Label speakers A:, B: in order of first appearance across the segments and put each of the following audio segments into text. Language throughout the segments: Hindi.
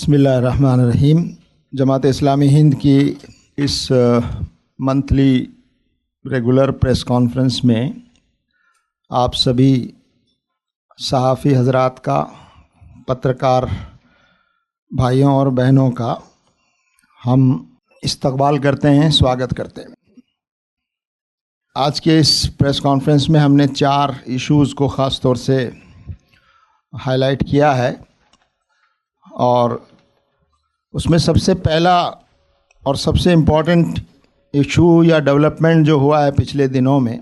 A: बिस्मिल्लाहिर्रहमानिर्रहीम। जमात इस्लामी हिंद की इस मंथली रेगुलर प्रेस कॉन्फ्रेंस में आप सभी सहाफ़ी हज़रात का, पत्रकार भाइयों और बहनों का हम इस्तकबाल करते हैं, स्वागत करते हैं। आज के इस प्रेस कॉन्फ्रेंस में हमने 4 इश्यूज़ को ख़ास तौर से हाईलाइट किया है और उसमें सबसे पहला और सबसे इम्पॉर्टेंट इशू या डेवलपमेंट जो हुआ है पिछले दिनों में,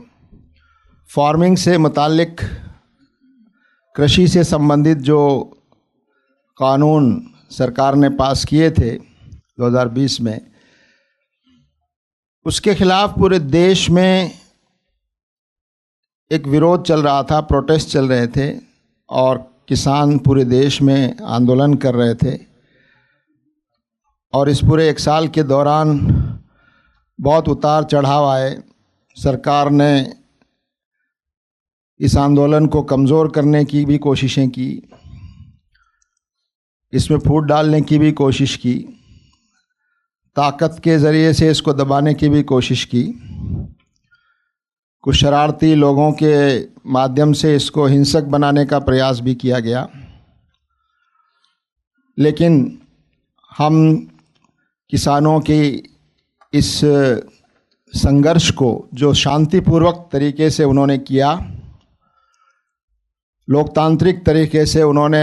A: फार्मिंग से मुताल्लिक कृषि से संबंधित जो कानून सरकार ने पास किए थे 2020 में, उसके ख़िलाफ़ पूरे देश में एक विरोध चल रहा था, प्रोटेस्ट चल रहे थे और किसान पूरे देश में आंदोलन कर रहे थे। और इस पूरे 1 साल के दौरान बहुत उतार चढ़ाव आए। सरकार ने इस आंदोलन को कमज़ोर करने की भी कोशिशें की, इसमें फूट डालने की भी कोशिश की, ताकत के ज़रिए से इसको दबाने की भी कोशिश की। कुछ शरारती लोगों के माध्यम से इसको हिंसक बनाने का प्रयास भी किया गया। लेकिन हम किसानों की इस संघर्ष को जो शांतिपूर्वक तरीके से उन्होंने किया, लोकतांत्रिक तरीके से उन्होंने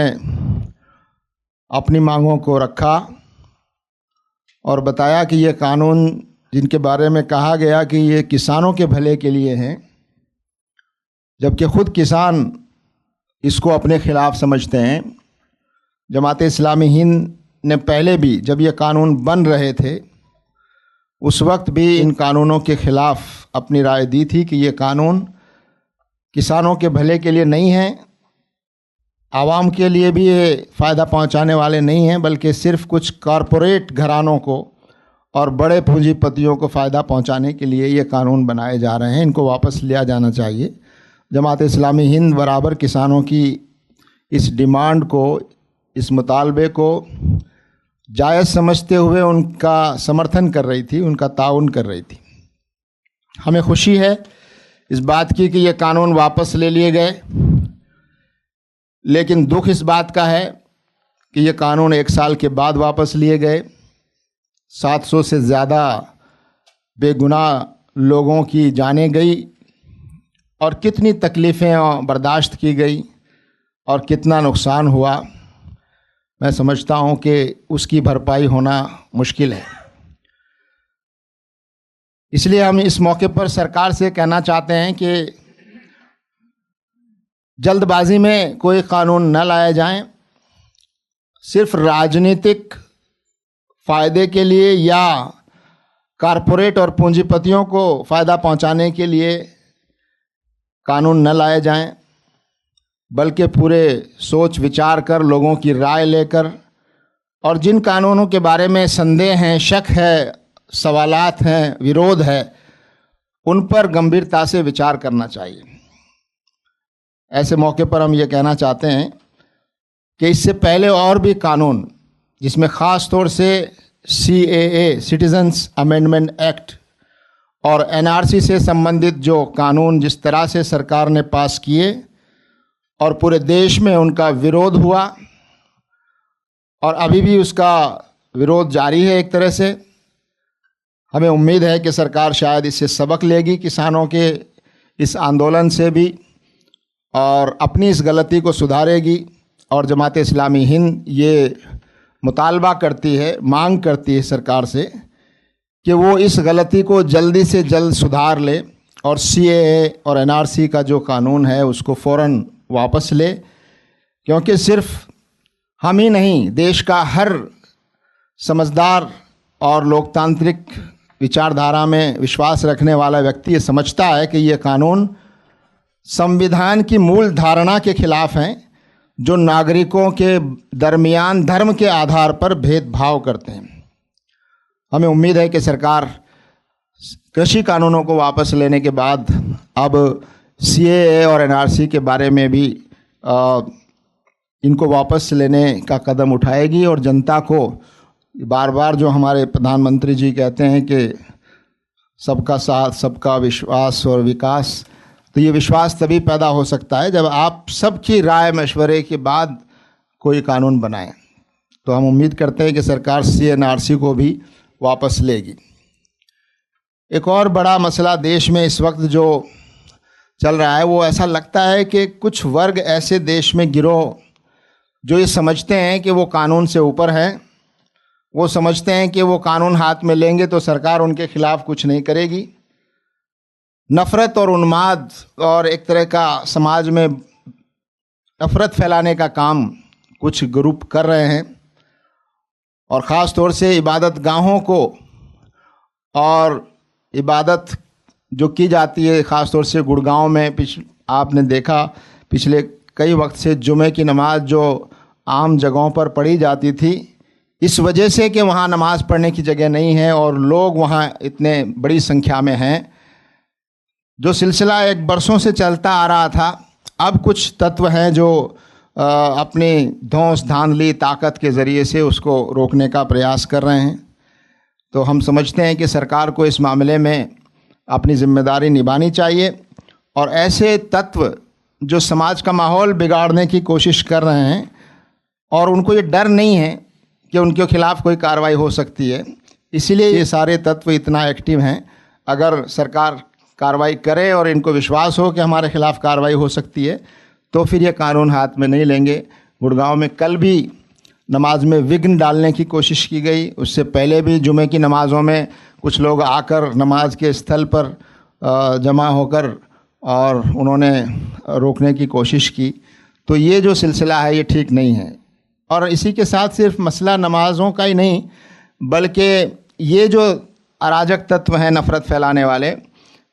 A: अपनी मांगों को रखा और बताया कि ये कानून जिनके बारे में कहा गया कि ये किसानों के भले के लिए हैं, जबकि ख़ुद किसान इसको अपने ख़िलाफ़ समझते हैं। जमात इस्लामी हिंद ने पहले भी जब ये कानून बन रहे थे उस वक्त भी इन कानूनों के ख़िलाफ़ अपनी राय दी थी कि ये कानून किसानों के भले के लिए नहीं है, आवाम के लिए भी ये फ़ायदा पहुंचाने वाले नहीं हैं, बल्कि सिर्फ कुछ कॉरपोरेट घरानों को और बड़े पूंजीपतियों को फ़ायदा पहुंचाने के लिए ये कानून बनाए जा रहे हैं। इनको वापस लिया जाना चाहिए। जमात इस्लामी हिंद बराबर किसानों की इस डिमांड को, इस मुतालबे को जायज़ समझते हुए उनका समर्थन कर रही थी, उनका ताउन कर रही थी। हमें खुशी है इस बात की कि ये कानून वापस ले लिए गए, लेकिन दुख इस बात का है कि ये कानून 1 साल के बाद वापस लिए गए। 700 से ज़्यादा बेगुनाह लोगों की जानें गई और कितनी तकलीफ़ें बर्दाश्त की गई और कितना नुकसान हुआ, मैं समझता हूँ कि उसकी भरपाई होना मुश्किल है। इसलिए हम इस मौके पर सरकार से कहना चाहते हैं कि जल्दबाजी में कोई कानून न लाए जाएं। सिर्फ राजनीतिक फ़ायदे के लिए या कॉरपोरेट और पूंजीपतियों को फ़ायदा पहुंचाने के लिए कानून न लाए जाएं, बल्कि पूरे सोच विचार कर, लोगों की राय लेकर और जिन कानूनों के बारे में संदेह हैं, शक है, सवालात हैं, विरोध है, उन पर गंभीरता से विचार करना चाहिए। ऐसे मौके पर हम ये कहना चाहते हैं कि इससे पहले और भी कानून, जिसमें ख़ास तौर से CAA सिटीजन्स अमेंडमेंट एक्ट और NRC से संबंधित जो कानून जिस तरह से सरकार ने पास किए और पूरे देश में उनका विरोध हुआ और अभी भी उसका विरोध जारी है एक तरह से, हमें उम्मीद है कि सरकार शायद इससे सबक लेगी किसानों के इस आंदोलन से भी और अपनी इस गलती को सुधारेगी। और जमात इस्लामी हिंद ये मुतालबा करती है, मांग करती है सरकार से कि वो इस गलती को जल्दी से जल्द सुधार ले और CAA और NRC का जो कानून है उसको फ़ौरन वापस ले, क्योंकि सिर्फ हम ही नहीं, देश का हर समझदार और लोकतांत्रिक विचारधारा में विश्वास रखने वाला व्यक्ति ये समझता है कि ये कानून संविधान की मूल धारणा के खिलाफ़ हैं, जो नागरिकों के दरमियान धर्म के आधार पर भेदभाव करते हैं। हमें उम्मीद है कि सरकार कृषि कानूनों को वापस लेने के बाद अब CAA और NRC के बारे में भी इनको वापस लेने का कदम उठाएगी और जनता को बार बार जो हमारे प्रधानमंत्री जी कहते हैं कि सबका साथ, सबका विश्वास और विकास, तो ये विश्वास तभी पैदा हो सकता है जब आप सबकी राय मशवरे के बाद कोई कानून बनाएं। तो हम उम्मीद करते हैं कि सरकार CNRC को भी वापस लेगी। एक और बड़ा मसला देश में इस वक्त जो चल रहा है, वो ऐसा लगता है कि कुछ वर्ग ऐसे देश में गिरोह जो ये समझते हैं कि वो कानून से ऊपर हैं, वो समझते हैं कि वो कानून हाथ में लेंगे तो सरकार उनके खिलाफ कुछ नहीं करेगी। नफ़रत और उन्माद और एक तरह का समाज में नफ़रत फैलाने का काम कुछ ग्रुप कर रहे हैं, और ख़ास तौर से इबादत गाहों को और इबादत जो की जाती है ख़ास तौर से गुड़गांव में आपने देखा पिछले कई वक्त से जुमे की नमाज जो आम जगहों पर पढ़ी जाती थी, इस वजह से कि वहाँ नमाज पढ़ने की जगह नहीं है और लोग वहाँ इतने बड़ी संख्या में हैं, जो सिलसिला एक बरसों से चलता आ रहा था, अब कुछ तत्व हैं जो अपनी धौंस धांधली ताकत के ज़रिए से उसको रोकने का प्रयास कर रहे हैं। तो हम समझते हैं कि सरकार को इस मामले में अपनी जिम्मेदारी निभानी चाहिए, और ऐसे तत्व जो समाज का माहौल बिगाड़ने की कोशिश कर रहे हैं और उनको ये डर नहीं है कि उनके खिलाफ़ कोई कार्रवाई हो सकती है, इसीलिए ये सारे तत्व इतना एक्टिव हैं। अगर सरकार कार्रवाई करे और इनको विश्वास हो कि हमारे खिलाफ़ कार्रवाई हो सकती है तो फिर ये कानून हाथ में नहीं लेंगे। गुड़गांव में कल भी नमाज में विघ्न डालने की कोशिश की गई, उससे पहले भी जुमे की नमाज़ों में कुछ लोग आकर नमाज के स्थल पर जमा होकर और उन्होंने रोकने की कोशिश की। तो ये जो सिलसिला है ये ठीक नहीं है। और इसी के साथ सिर्फ मसला नमाज़ों का ही नहीं, बल्कि ये जो अराजक तत्व हैं नफ़रत फैलाने वाले,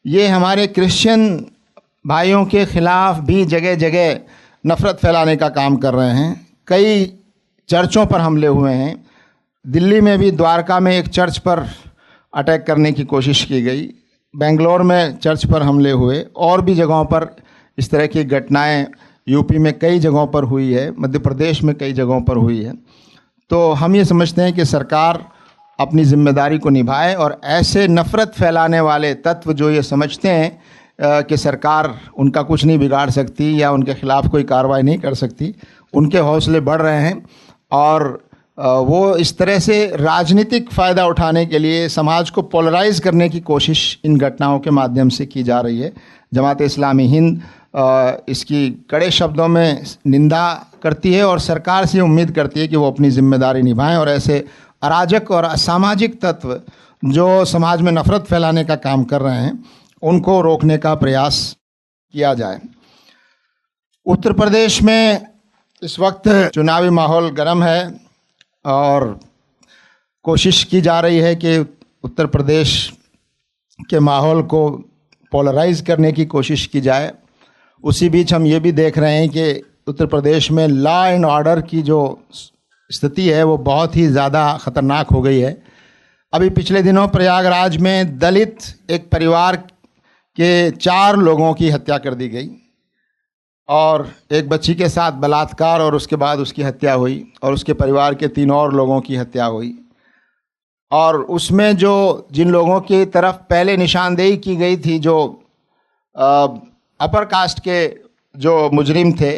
A: ये हमारे क्रिश्चियन भाइयों के ख़िलाफ़ भी जगह जगह नफ़रत फैलाने का काम कर रहे हैं। कई चर्चों पर हमले हुए हैं। दिल्ली में भी द्वारका में एक चर्च पर अटैक करने की कोशिश की गई, बेंगलोर में चर्च पर हमले हुए, और भी जगहों पर इस तरह की घटनाएं यूपी में कई जगहों पर हुई है, मध्य प्रदेश में कई जगहों पर हुई है। तो हम ये समझते हैं कि सरकार अपनी जिम्मेदारी को निभाए और ऐसे नफ़रत फैलाने वाले तत्व जो ये समझते हैं कि सरकार उनका कुछ नहीं बिगाड़ सकती या उनके खिलाफ़ कोई कार्रवाई नहीं कर सकती, उनके हौसले बढ़ रहे हैं और वो इस तरह से राजनीतिक फ़ायदा उठाने के लिए समाज को पोलराइज़ करने की कोशिश इन घटनाओं के माध्यम से की जा रही है। जमात-ए-इस्लामी हिंद इसकी कड़े शब्दों में निंदा करती है और सरकार से उम्मीद करती है कि वो अपनी जिम्मेदारी निभाएं और ऐसे अराजक और असामाजिक तत्व जो समाज में नफ़रत फैलाने का काम कर रहे हैं उनको रोकने का प्रयास किया जाए। उत्तर प्रदेश में इस वक्त चुनावी माहौल गर्म है और कोशिश की जा रही है कि उत्तर प्रदेश के माहौल को पोलराइज़ करने की कोशिश की जाए। उसी बीच हम ये भी देख रहे हैं कि उत्तर प्रदेश में लॉ एंड ऑर्डर की जो स्थिति है वो बहुत ही ज़्यादा ख़तरनाक हो गई है। अभी पिछले दिनों प्रयागराज में दलित एक परिवार के 4 लोगों की हत्या कर दी गई और एक बच्ची के साथ बलात्कार और उसके बाद उसकी हत्या हुई और उसके परिवार के 3 और लोगों की हत्या हुई। और उसमें जो जिन लोगों की तरफ पहले निशानदेही की गई थी, जो अपर कास्ट के जो मुजरिम थे,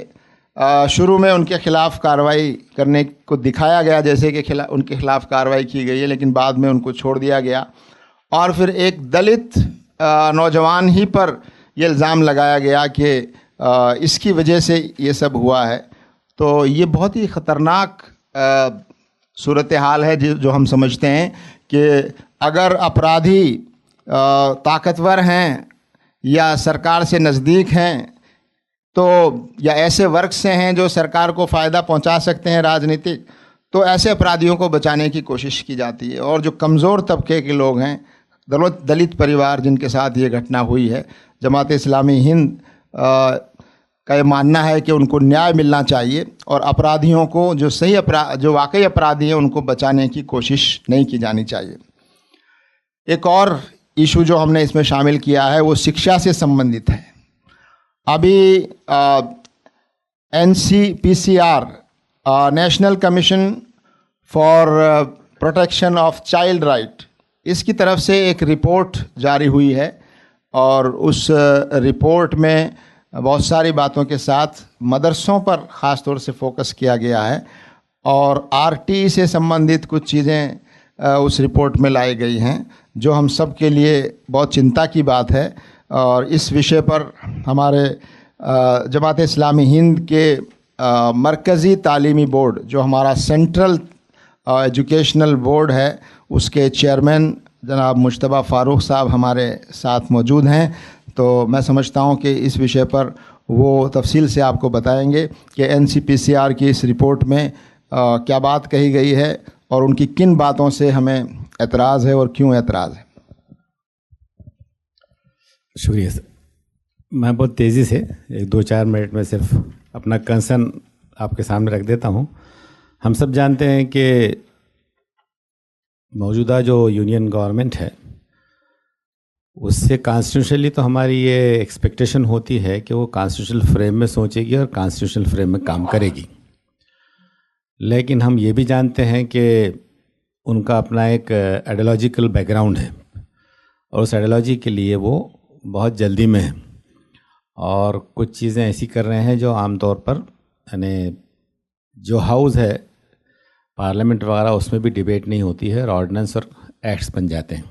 A: शुरू में उनके ख़िलाफ़ कार्रवाई करने को दिखाया गया जैसे कि उनके ख़िलाफ़ कार्रवाई की गई है, लेकिन बाद में उनको छोड़ दिया गया। और फिर एक दलित नौजवान ही पर यह इल्ज़ाम लगाया गया कि इसकी वजह से ये सब हुआ है। तो ये बहुत ही ख़तरनाक सूरत हाल है जो हम समझते हैं कि अगर अपराधी ताकतवर हैं या सरकार से नज़दीक हैं तो या ऐसे वर्ग से हैं जो सरकार को फ़ायदा पहुंचा सकते हैं राजनीतिक, तो ऐसे अपराधियों को बचाने की कोशिश की जाती है। और जो कमज़ोर तबके के लोग हैं, दलित परिवार जिनके साथ ये घटना हुई है, जमात-ए-इस्लामी हिंद का ये मानना है कि उनको न्याय मिलना चाहिए और अपराधियों को जो वाकई अपराधी हैं उनको बचाने की कोशिश नहीं की जानी चाहिए। एक और इशू जो हमने इसमें शामिल किया है वो शिक्षा से संबंधित है। अभी NCPCR national commission for protection of child right, इसकी तरफ से एक रिपोर्ट जारी हुई है और उस रिपोर्ट में बहुत सारी बातों के साथ मदरसों पर ख़ास तौर से फोकस किया गया है और आरटी से संबंधित कुछ चीज़ें उस रिपोर्ट में लाई गई हैं जो हम सब के लिए बहुत चिंता की बात है। और इस विषय पर हमारे जमात इस्लामी हिंद के मरकज़ी तालीमी बोर्ड, जो हमारा सेंट्रल एजुकेशनल बोर्ड है, उसके चेयरमैन जनाब मुश्तबा फ़ारूक साहब हमारे साथ मौजूद हैं। तो मैं समझता हूं कि इस विषय पर वो तफसील से आपको बताएंगे कि एनसीपीसीआर की इस रिपोर्ट में क्या बात कही गई है और उनकी किन बातों से हमें एतराज़ है और क्यों एतराज़ है।
B: शुक्रिया सर। मैं बहुत तेज़ी से 1-2-4 मिनट में सिर्फ अपना कंसर्न आपके सामने रख देता हूँ। हम सब जानते हैं कि मौजूदा जो यूनियन गवर्नमेंट है उससे कॉन्स्टिट्यूशनली तो हमारी ये एक्सपेक्टेशन होती है कि वो कॉन्स्टिट्यूशनल फ्रेम में सोचेगी और कॉन्स्टिट्यूशनल फ्रेम में काम करेगी, लेकिन हम ये भी जानते हैं कि उनका अपना एक आइडियोलॉजिकल बैकग्राउंड है और उस आइडियोलॉजी के लिए वो बहुत जल्दी में है और कुछ चीज़ें ऐसी कर रहे हैं जो आमतौर पर यानी जो हाउस है पार्लियामेंट वगैरह उसमें भी डिबेट नहीं होती है और ऑर्डिनेंस और एक्ट्स बन जाते हैं।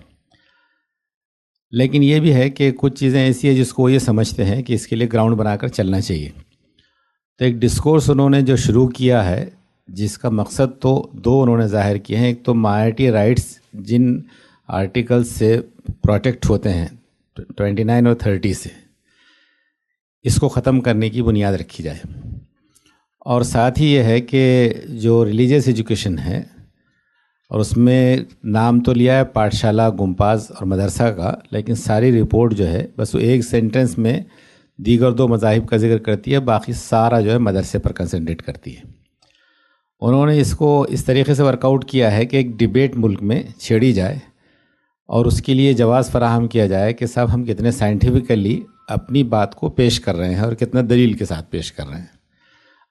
B: लेकिन ये भी है कि कुछ चीज़ें ऐसी है जिसको ये समझते हैं कि इसके लिए ग्राउंड बनाकर चलना चाहिए। तो एक डिस्कोर्स उन्होंने जो शुरू किया है जिसका मकसद तो दो उन्होंने जाहिर किए हैं। एक तो माइनॉरिटी राइट्स जिन आर्टिकल्स से प्रोटेक्ट होते हैं 29 और 30 से, इसको ख़त्म करने की बुनियाद रखी जाए और साथ ही ये है कि जो रिलीजियस एजुकेशन है और उसमें नाम तो लिया है पाठशाला, गुम्पाज और मदरसा का, लेकिन सारी रिपोर्ट जो है बस वो एक सेंटेंस में दीगर दो मज़ाहिब का जिक्र करती है, बाकी सारा जो है मदरसे पर कंसंट्रेट करती है। उन्होंने इसको इस तरीके से वर्कआउट किया है कि एक डिबेट मुल्क में छेड़ी जाए और उसके लिए जवाज़ फराहम किया जाए कि साहब हम कितने साइंटिफिकली अपनी बात को पेश कर रहे हैं और कितना दलील के साथ पेश कर रहे हैं।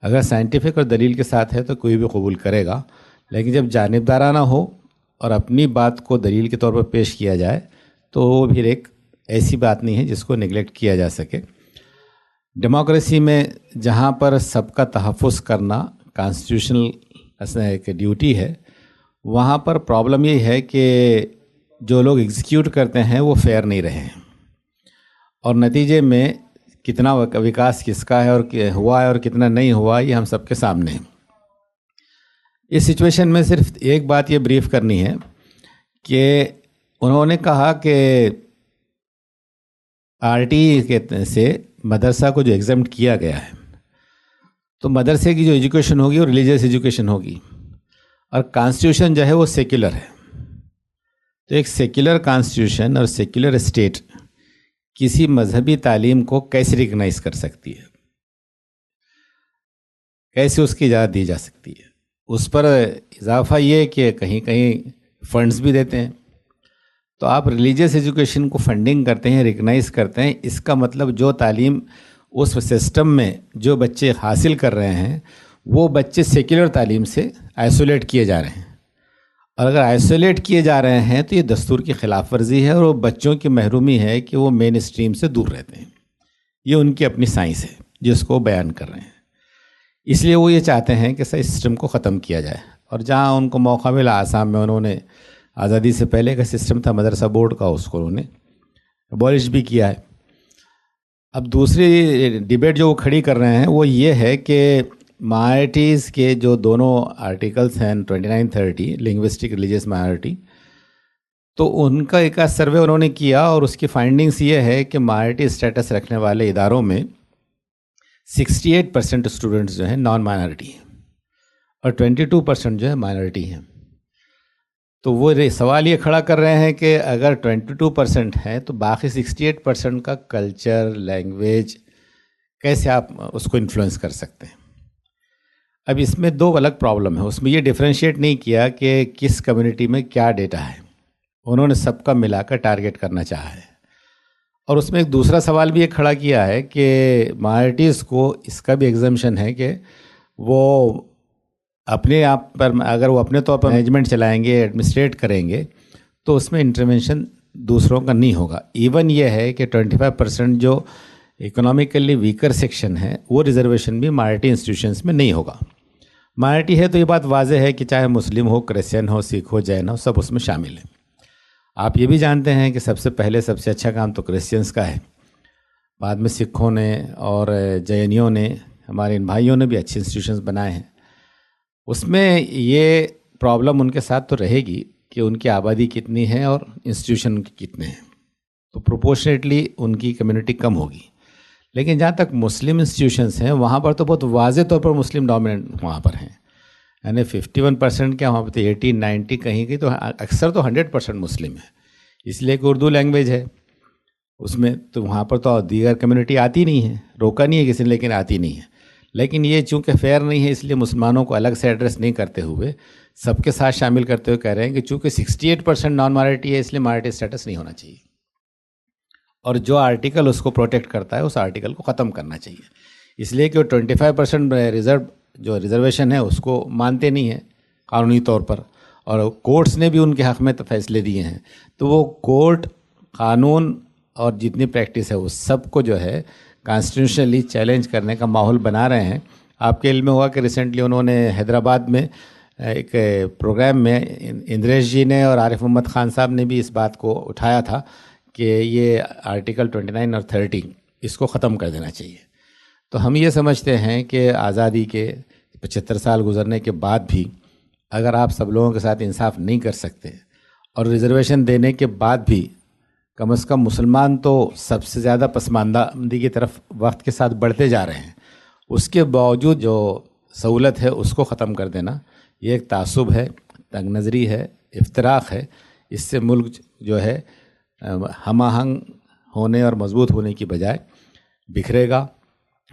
B: अगर साइंटिफिक और दलील के साथ है तो कोई भी कबूल करेगा, लेकिन जब जानिबदाराना हो और अपनी बात को दलील के तौर पर पेश किया जाए तो वो फिर एक ऐसी बात नहीं है जिसको नेगलेक्ट किया जा सके। डेमोक्रेसी में जहाँ पर सबका तहफ़्फ़ुज़ करना कॉन्स्टिट्यूशनल एक ड्यूटी है, वहाँ पर प्रॉब्लम ये है कि जो लोग एग्जीक्यूट करते हैं वो फेयर नहीं रहे हैं और नतीजे में कितना विकास किसका है और हुआ है और कितना नहीं हुआ ये हम सबके सामने है। इस सिचुएशन में सिर्फ एक बात ये ब्रीफ करनी है कि उन्होंने कहा कि आरटी के से मदरसा को जो एग्जाम्प्ट किया गया है तो मदरसे की जो एजुकेशन होगी वो रिलीजियस एजुकेशन होगी और कॉन्स्टिट्यूशन जो है वो सेक्युलर है। तो एक सेक्युलर कॉन्स्टिट्यूशन और सेक्युलर स्टेट किसी मजहबी तालीम को कैसे रिकग्नाइज कर सकती है, कैसे उसकी इजाज़त दी जा सकती है। उस पर इजाफा ये कि कहीं कहीं फंड्स भी देते हैं। तो आप रिलीजियस एजुकेशन को फंडिंग करते हैं, रिकग्नाइज करते हैं, इसका मतलब जो तालीम उस सिस्टम में जो बच्चे हासिल कर रहे हैं वो बच्चे सेक्युलर तालीम से आइसोलेट किए जा रहे हैं और अगर आइसोलेट किए जा रहे हैं तो ये दस्तूर की खिलाफ वर्जी है और वो बच्चों की महरूमी है कि वो मेन स्ट्रीम से दूर रहते हैं। ये उनकी अपनी साइंस है जिसको बयान कर रहे हैं। इसलिए वो ये चाहते हैं कि इस सिस्टम को ख़त्म किया जाए और जहाँ उनको मौका मिला आसाम में उन्होंने आज़ादी से पहले का सिस्टम था मदरसा बोर्ड का, उसको उन्होंने अबॉलिश भी किया है। अब दूसरी डिबेट जो वो खड़ी कर रहे हैं वो ये है कि माइनॉरिटीज़ के जो दोनों आर्टिकल्स हैं 29-30 लिंग्विस्टिक रिलीजियस माइनॉरिटी, तो उनका एक सर्वे उन्होंने किया और उसकी फाइंडिंग्स ये है कि माइनॉरिटी स्टेटस रखने वाले इदारों में 68% स्टूडेंट्स जो हैं नॉन माइनॉरिटी हैं और 22% जो है माइनॉरिटी हैं। तो वो सवाल ये खड़ा कर रहे हैं कि अगर 22% है तो बाकी 68% का कल्चर, लैंग्वेज कैसे आप उसको इन्फ्लुएंस कर सकते हैं। अब इसमें दो अलग प्रॉब्लम है। उसमें ये डिफरेंशिएट नहीं किया कि किस कम्युनिटी में क्या डेटा है, उन्होंने सबका मिलाकर टारगेट करना चाहा है। और उसमें एक दूसरा सवाल भी ये खड़ा किया है कि माइनॉरिटीज़ को इसका भी एग्जम्पशन है कि वो अपने आप पर अगर वो अपने तौर पर मैनेजमेंट चलाएंगे, एडमिनिस्ट्रेट करेंगे, तो उसमें इंटरवेंशन दूसरों का नहीं होगा। इवन ये है कि 25% जो इकोनॉमिकली वीकर सेक्शन है वो रिजर्वेशन भी माइनॉरिटी इंस्टीट्यूशंस में नहीं होगा। माइनॉरिटी है तो ये बात वाजह है कि चाहे मुस्लिम हो, क्रिश्चियन हो, सिख हो, जैन हो, सब उसमें शामिल हैं। आप ये भी जानते हैं कि सबसे पहले सबसे अच्छा काम तो क्रिश्चियंस का है, बाद में सिखों ने और जैनियों ने, हमारे इन भाइयों ने भी अच्छे इंस्टीट्यूशंस बनाए हैं। उसमें ये प्रॉब्लम उनके साथ तो रहेगी कि उनकी आबादी कितनी है और इंस्टीट्यूशन कितने हैं, तो प्रोपोर्शनेटली उनकी कम्युनिटी कम होगी। लेकिन जहाँ तक मुस्लिम इंस्टीट्यूशंस हैं वहाँ पर तो बहुत वाज़े तौर पर मुस्लिम डोमिनेंट वहाँ पर हैं, यानी 51% क्या, वहाँ पर तो 80-90 कहीं की, तो अक्सर तो 100% मुस्लिम है। इसलिए कि उर्दू लैंग्वेज है उसमें, तो वहाँ पर तो दीगर कम्युनिटी आती नहीं है, रोका नहीं है किसी ने, लेकिन आती नहीं है। लेकिन ये चूँकि फेयर नहीं है, इसलिए मुसलमानों को अलग से एड्रेस नहीं करते हुए सबके साथ शामिल करते हुए कह रहे हैं कि चूँकि 68% नॉन माइनॉरिटी है, इसलिए माइनॉरिटी स्टेटस नहीं होना चाहिए, और जो आर्टिकल उसको प्रोटेक्ट करता है उस आर्टिकल को ख़त्म करना चाहिए। इसलिए कि वो 25% रिजर्वेशन है उसको मानते नहीं हैं कानूनी तौर पर, और कोर्ट्स ने भी उनके हक़ में तो फैसले दिए हैं। तो वो कोर्ट, कानून और जितनी प्रैक्टिस है उस सब को जो है कॉन्स्टिट्यूशनली चैलेंज करने का माहौल बना रहे हैं। आपके इल्म में हुआ कि रिसेंटली उन्होंने हैदराबाद में एक प्रोग्राम में इंद्रेश जी ने और आरिफ मोहम्मद ख़ान साहब ने भी इस बात को उठाया था कि ये आर्टिकल 29 और 30 इसको ख़त्म कर देना चाहिए। तो हम ये समझते हैं कि आज़ादी के 75 साल गुजरने के बाद भी अगर आप सब लोगों के साथ इंसाफ नहीं कर सकते और रिजर्वेशन देने के बाद भी कम से कम मुसलमान तो सबसे ज़्यादा पसमानदगी की तरफ वक्त के साथ बढ़ते जा रहे हैं, उसके बावजूद जो सहूलत है उसको ख़त्म कर देना ये एक तासुब है, तंग नज़री है, इफ्तराक है। इससे मुल्क जो है हम आहंग होने और मजबूत होने की बजाय बिखरेगा,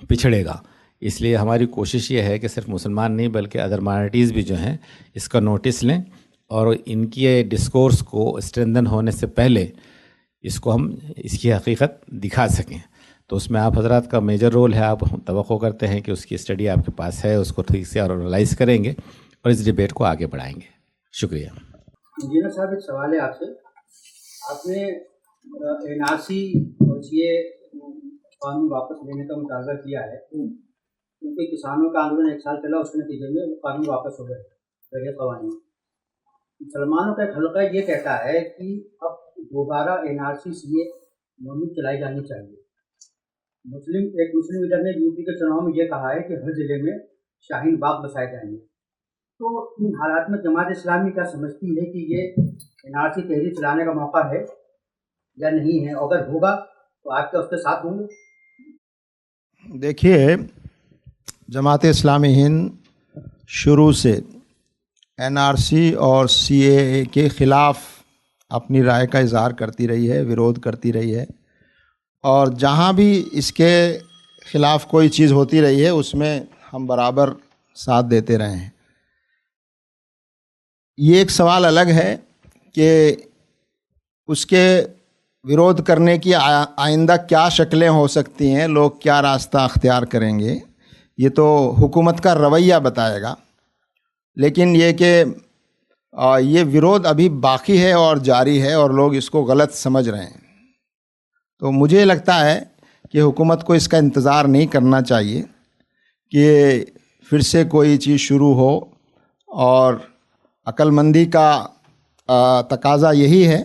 B: पिछड़ेगा। इसलिए हमारी कोशिश ये है कि सिर्फ मुसलमान नहीं बल्कि अदर माइनॉरिटीज़ भी जो हैं इसका नोटिस लें और इनके डिस्कोर्स को स्ट्रेंथन होने से पहले इसको हम इसकी हकीकत दिखा सकें। तो उसमें आप हजरात का मेजर रोल है। आप तवक्को करते हैं कि उसकी स्टडी आपके पास है, उसको ठीक से और एनालाइज करेंगे और इस डिबेट को आगे बढ़ाएंगे। शुक्रिया।
C: इंजीनियर साहब, एक सवाल है आपसे। आपने एनआरसी और सीए कानून वापस लेने का मुतालबा किया है, क्योंकि किसानों का आंदोलन 1 साल चला, उसके नतीजे में वो कानून वापस हो गए, पहले कवानीन। मुसलमानों का एक हल्का ये कहता है कि अब दोबारा एनआरसी सीए मुहिम चलाई जानी चाहिए। एक मुस्लिम लीडर ने यूपी के चुनाव में ये कहा है कि हर जिले में शाहीन बाग बसाए जाएंगे। तो इन हालात में जमात इस्लामी क्या समझती है कि ये एनआरसी तहरीक चलाने का मौका है या नहीं है? अगर होगा तो आपके उसके साथ होंगे?
A: देखिए, जमात इस्लामी हिंद शुरू से एनआरसी और सीएए के ख़िलाफ़ अपनी राय का इज़हार करती रही है, विरोध करती रही है, और जहाँ भी इसके ख़िलाफ़ कोई चीज़ होती रही है उसमें हम बराबर साथ देते रहे हैं। ये एक सवाल अलग है कि उसके विरोध करने की आइंदा क्या शक्लें हो सकती हैं, लोग क्या रास्ता अख्तियार करेंगे, ये तो हुकूमत का रवैया बताएगा। लेकिन ये कि ये विरोध अभी बाकी है और जारी है और लोग इसको गलत समझ रहे हैं। तो मुझे लगता है कि हुकूमत को इसका इंतज़ार नहीं करना चाहिए कि फिर से कोई चीज़ शुरू हो, और अक्लमंदी का तकाज़ा यही है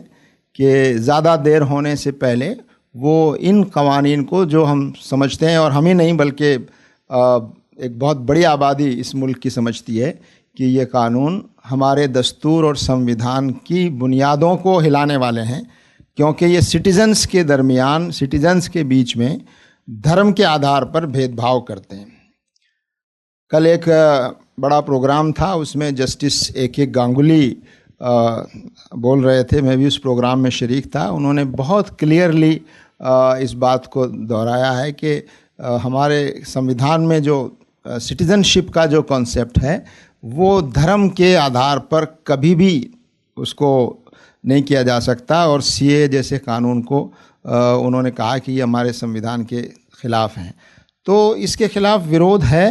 A: कि ज़्यादा देर होने से पहले वो इन कवानीन को, जो हम समझते हैं, और हम ही नहीं बल्कि एक बहुत बड़ी आबादी इस मुल्क की समझती है कि ये कानून हमारे दस्तूर और संविधान की बुनियादों को हिलाने वाले हैं, क्योंकि ये सिटीज़न्स के दरमियान, सिटीज़न्स के बीच में धर्म के आधार पर भेदभाव करते हैं। कल एक बड़ा प्रोग्राम था, उसमें जस्टिस ए.के. गांगुली बोल रहे थे, मैं भी उस प्रोग्राम में शरीक था। उन्होंने बहुत क्लियरली इस बात को दोहराया है कि हमारे संविधान में जो सिटीज़नशिप का जो कॉन्सेप्ट है वो धर्म के आधार पर कभी भी उसको नहीं किया जा सकता, और सीए जैसे कानून को उन्होंने कहा कि ये हमारे संविधान के ख़िलाफ़ हैं। तो इसके ख़िलाफ़ विरोध है,